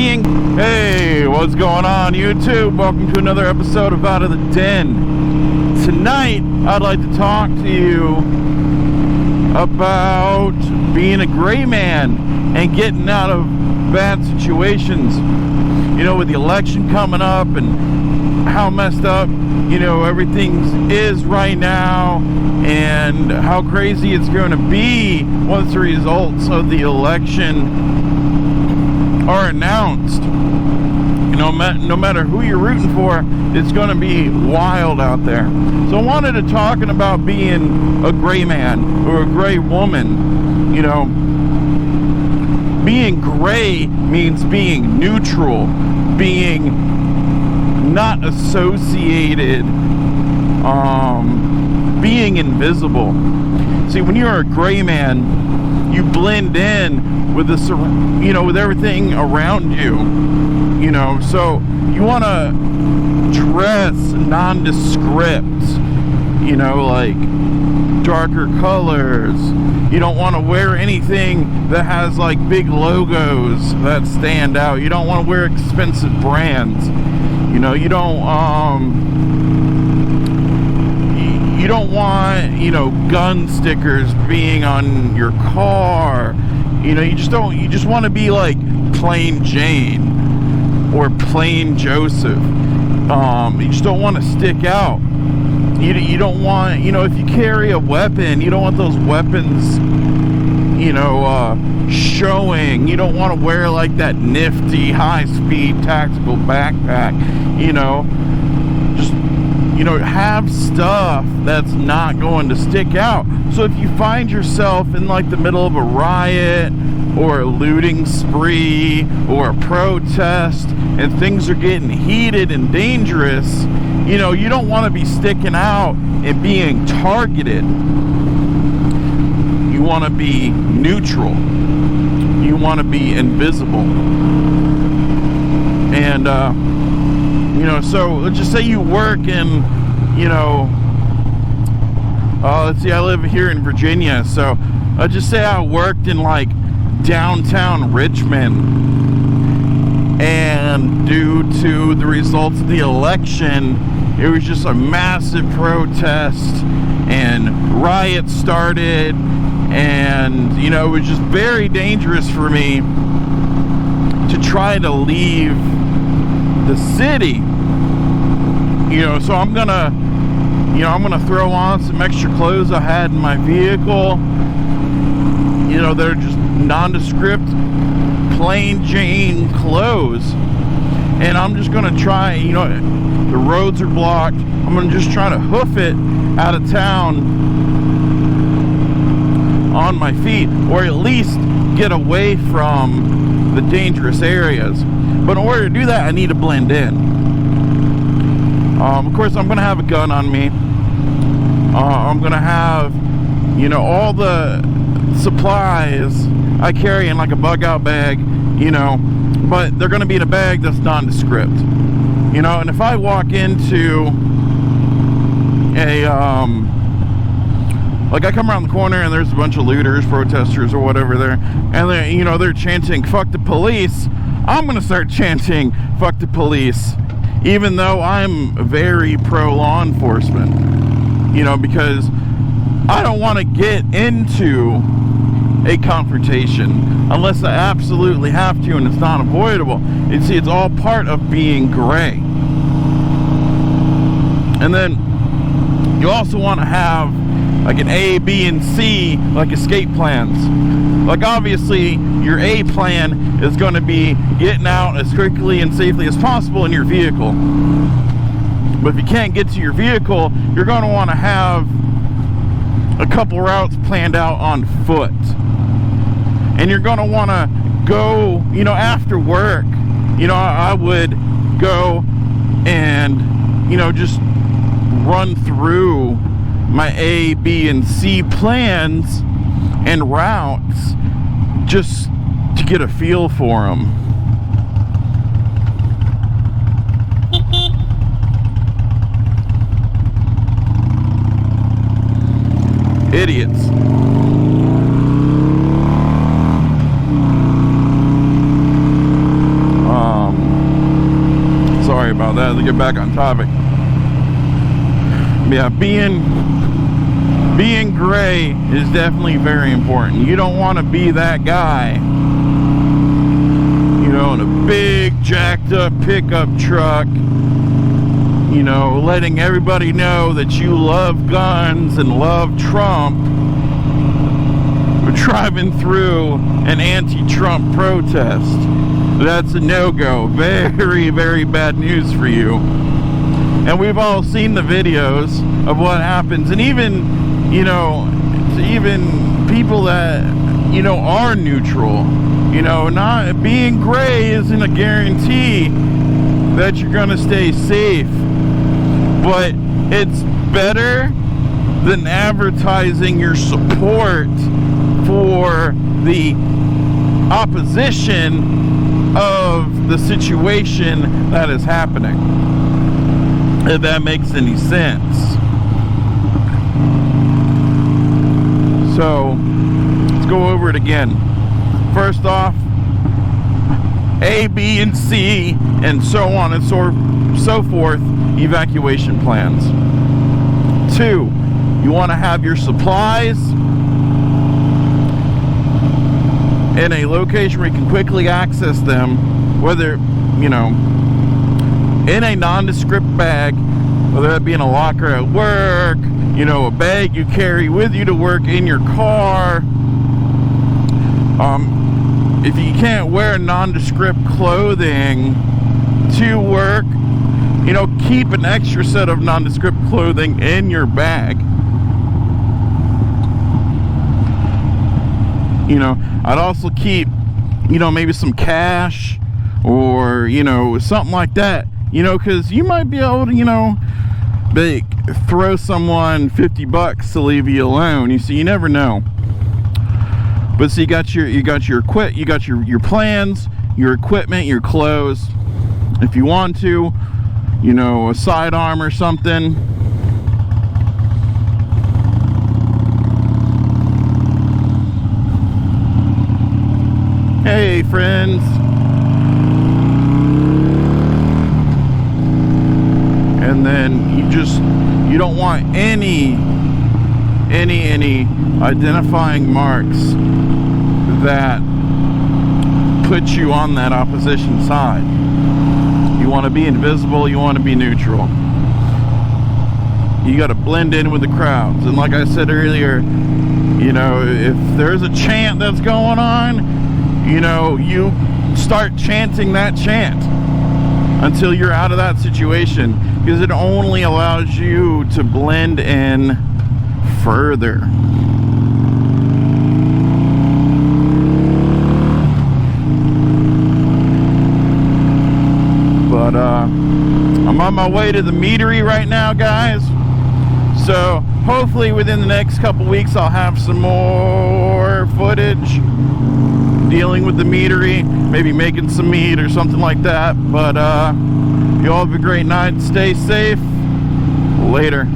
being. Hey, what's going on, YouTube? Welcome to another episode of Out of the Den. Tonight, I'd like to talk to you about being a gray man and getting out of bad situations. You know, with the election coming up and how messed up, you know, everything is right now, and how crazy it's going to be once the results of the election are announced. You know, no matter who you're rooting for, it's going to be wild out there. So I wanted to talk about being a gray man or a gray woman. You know, being gray means being neutral, being not associated, being invisible. See, when you're a gray man, you blend in with this, you know, with everything around you. You know, so you want to dress nondescript. You know, like darker colors. You don't want to wear anything that has like big logos that stand out. You don't want to wear expensive brands. You know, you don't want, you know, gun stickers being on your car. You know, you just want to be like plain Jane or plain Joseph. You just don't want to stick out. You don't want, you know, if you carry a weapon, you don't want those weapons, you know, showing. You don't want to wear like that nifty high-speed tactical backpack. You know, just, you know, have stuff that's not going to stick out. So if you find yourself in like the middle of a riot or a looting spree or a protest and things are getting heated and dangerous, you know, you don't want to be sticking out and being targeted. You want to be neutral. You want to be invisible. And, you know, so let's just say you work in, you know, let's see, I live here in Virginia. So let's just say I worked in like downtown Richmond. And due to the results of the election, it was just a massive protest and riots started, and you know, it was just very dangerous for me to try to leave the city. You know, so I'm gonna throw on some extra clothes I had in my vehicle. You know, they're just nondescript, plain Jane clothes, and I'm just gonna try, you know, the roads are blocked, I'm gonna just try to hoof it out of town on my feet, or at least get away from the dangerous areas. But in order to do that, I need to blend in. Of course, I'm gonna have a gun on me. I'm gonna have, you know, all the supplies I carry in like a bug out bag, you know, but they're going to be in a bag that's nondescript, you know. And if I walk into a like I come around the corner and there's a bunch of looters, protesters or whatever there, and they, you know, they're chanting fuck the police, I'm going to start chanting fuck the police, even though I'm very pro law enforcement, you know, because I don't want to get into a confrontation unless I absolutely have to and it's not avoidable. You see, it's all part of being gray. And then you also want to have like an A, B, and C, like escape plans. Like obviously your A plan is going to be getting out as quickly and safely as possible in your vehicle. But if you can't get to your vehicle, you're going to want to have a couple routes planned out on foot. And you're going to want to go, you know, after work, you know, I would go and, you know, just run through my A, B, and C plans and routes just to get a feel for them. Idiots. Sorry about that. Let's get back on topic. Yeah, being gray is definitely very important. You don't want to be that guy, you know, in a big jacked up pickup truck, you know, letting everybody know that you love guns and love Trump, driving through an anti-Trump protest. That's a no-go. Very, very bad news for you. And we've all seen the videos of what happens. And even, you know, even people that, you know, are neutral, you know, not being gray isn't a guarantee that you're going to stay safe. But it's better than advertising your support for the opposition of the situation that is happening, if that makes any sense. So let's go over it again. First off, A, B, and C, and so on and so forth, evacuation plans. 2, you want to have your supplies in a location where you can quickly access them, whether, you know, in a nondescript bag, whether that be in a locker at work, you know, a bag you carry with you to work, in your car. If you can't wear nondescript clothing to work, you know, keep an extra set of nondescript clothing in your bag. You know, I'd also keep, you know, maybe some cash or, you know, something like that, you know, because you might be able to, you know, throw someone $50 to leave you alone. You see, you never know. But so you got your plans, your equipment, your clothes. If you want to, you know, a sidearm or something. Hey, friends. And then you don't want any identifying marks that put you on that opposition side. You want to be invisible, you want to be neutral. You got to blend in with the crowds. And like I said earlier, you know, if there's a chant that's going on, you know, you start chanting that chant until you're out of that situation, because it only allows you to blend in further. But I'm on my way to the meadery right now, guys. So hopefully within the next couple weeks I'll have some more footage dealing with the meadery, maybe making some meat or something like that. But you all have a great night. Stay safe. Later.